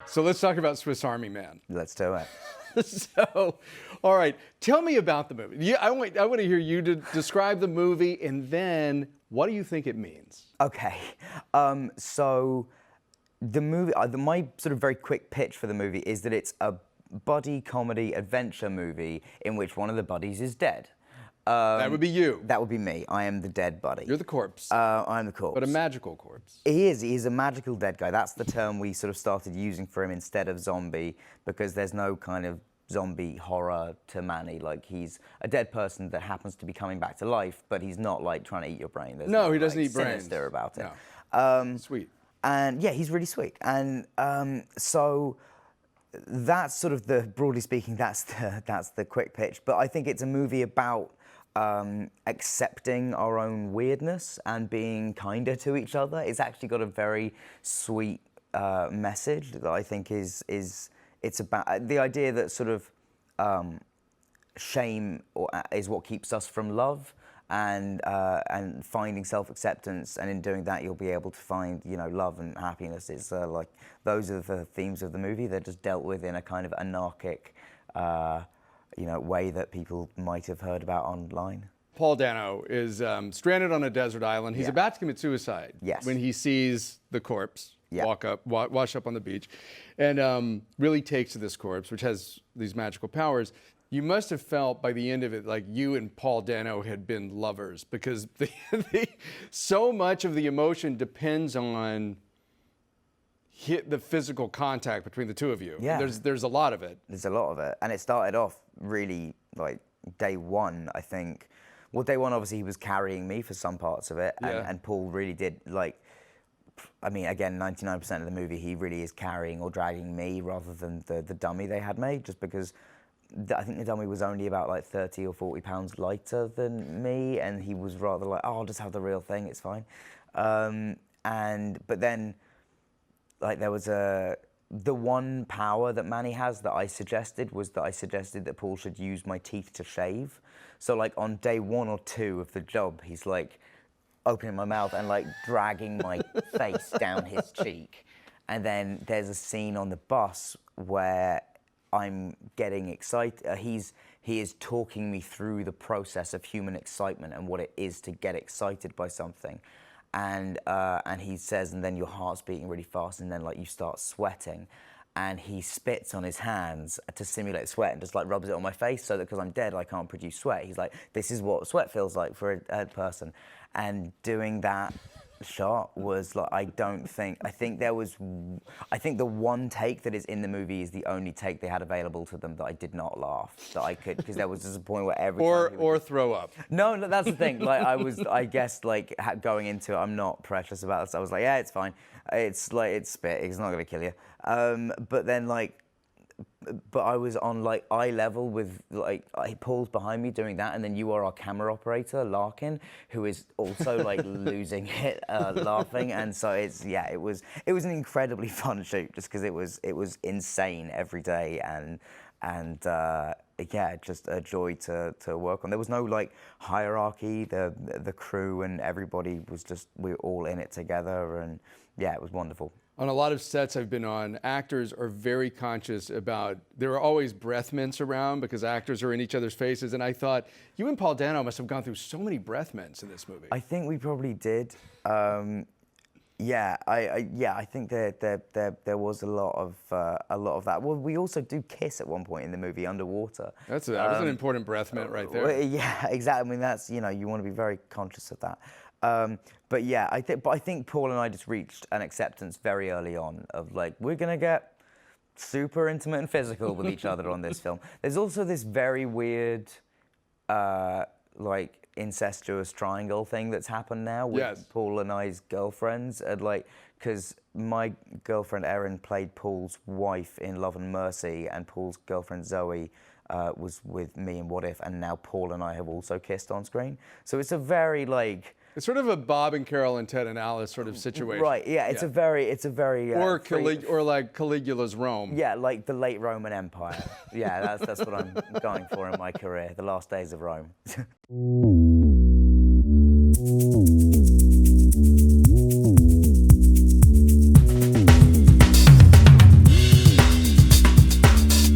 So let's talk about Swiss Army Man. Let's do it. So, all right, tell me about the movie. Yeah, I want to hear you to describe the movie, and then what do you think it means? Okay, so the movie, my sort of very quick pitch for the movie is that it's a buddy comedy adventure movie in which one of the buddies is dead. That would be you. That would be me. I am the dead buddy. You're the corpse. I'm the corpse. But a magical corpse. He is. He's a magical dead guy. That's the term we sort of started using for him instead of zombie, because there's no kind of zombie horror to Manny. Like, he's a dead person that happens to be coming back to life, but he's not like trying to eat your brain. There's No, he doesn't eat brains. Sinister about it. No. Sweet. And yeah, he's really sweet. And so that's sort of broadly speaking, that's the quick pitch. But I think it's a movie about accepting our own weirdness and being kinder to each other. It's actually got a very sweet message that I think it's about the idea that sort of shame is what keeps us from love, and finding self-acceptance, and in doing that you'll be able to find, you know, love and happiness. It's like those are the themes of the movie. They're just dealt with in a kind of anarchic you know, way that people might have heard about online. Paul Dano is stranded on a desert island. He's about to commit suicide. Yes. When he sees the corpse wash up on the beach, and really takes to this corpse, which has these magical powers. You must have felt by the end of it like you and Paul Dano had been lovers, because so much of the emotion depends on the physical contact between the two of you. Yeah. There's a lot of it. There's a lot of it. And it started off really like day one, I think. Well, day one, obviously, he was carrying me for some parts of it. And Paul really did, like, I mean, again, 99% of the movie, he really is carrying or dragging me rather than the dummy they had made, just because I think the dummy was only about like 30 or 40 pounds lighter than me. And he was rather like, oh, I'll just have the real thing, it's fine. But then, like, there was the one power that Manny has that I suggested was that I suggested that Paul should use my teeth to shave. So like on day 1 or 2 of the job, he's like opening my mouth and like dragging my face down his cheek. And then there's a scene on the bus where I'm getting excited. He is talking me through the process of human excitement and what it is to get excited by something. And he says, and then your heart's beating really fast, and then like you start sweating, and he spits on his hands to simulate sweat and just like rubs it on my face, so that because I'm dead I can't produce sweat. He's like, this is what sweat feels like for a person. And doing that shot was like, I think the one take that is in the movie is the only take they had available to them that I did not laugh, that I could, because there was just a point where every time or throw up. No, that's the thing. Like I guess like going into it, I'm not precious about this. I was like, yeah, it's fine. It's like, it's spit. It's not gonna kill you. But then like, but I was on like eye level with like Paul's behind me doing that, and then you are our camera operator Larkin, who is also like losing it laughing, and so it was an incredibly fun shoot, just because it was insane every day, and just a joy to work on. There was no like hierarchy. The crew and everybody was just, we were all in it together, and yeah, it was wonderful. On a lot of sets I've been on, actors are very conscious about, there are always breath mints around because actors are in each other's faces. And I thought, you and Paul Dano must have gone through so many breath mints in this movie. I think we probably did. I think there was a lot of that. Well, we also do kiss at one point in the movie underwater. That was an important breath mint right there. Yeah, exactly. I mean, that's, you know, you want to be very conscious of that. But yeah, I think Paul and I just reached an acceptance very early on of like, we're gonna get super intimate and physical with each other on this film. There's also this very weird, like incestuous triangle thing that's happened now with Paul and I's girlfriends, and like, because my girlfriend Erin played Paul's wife in Love and Mercy, and Paul's girlfriend Zoe was with me in What If, and now Paul and I have also kissed on screen. So it's a very like, it's sort of a Bob and Carol and Ted and Alice sort of situation. Right, yeah, it's a very or like Caligula's Rome. Yeah, like the late Roman Empire. Yeah, that's what I'm going for in my career, the last days of Rome.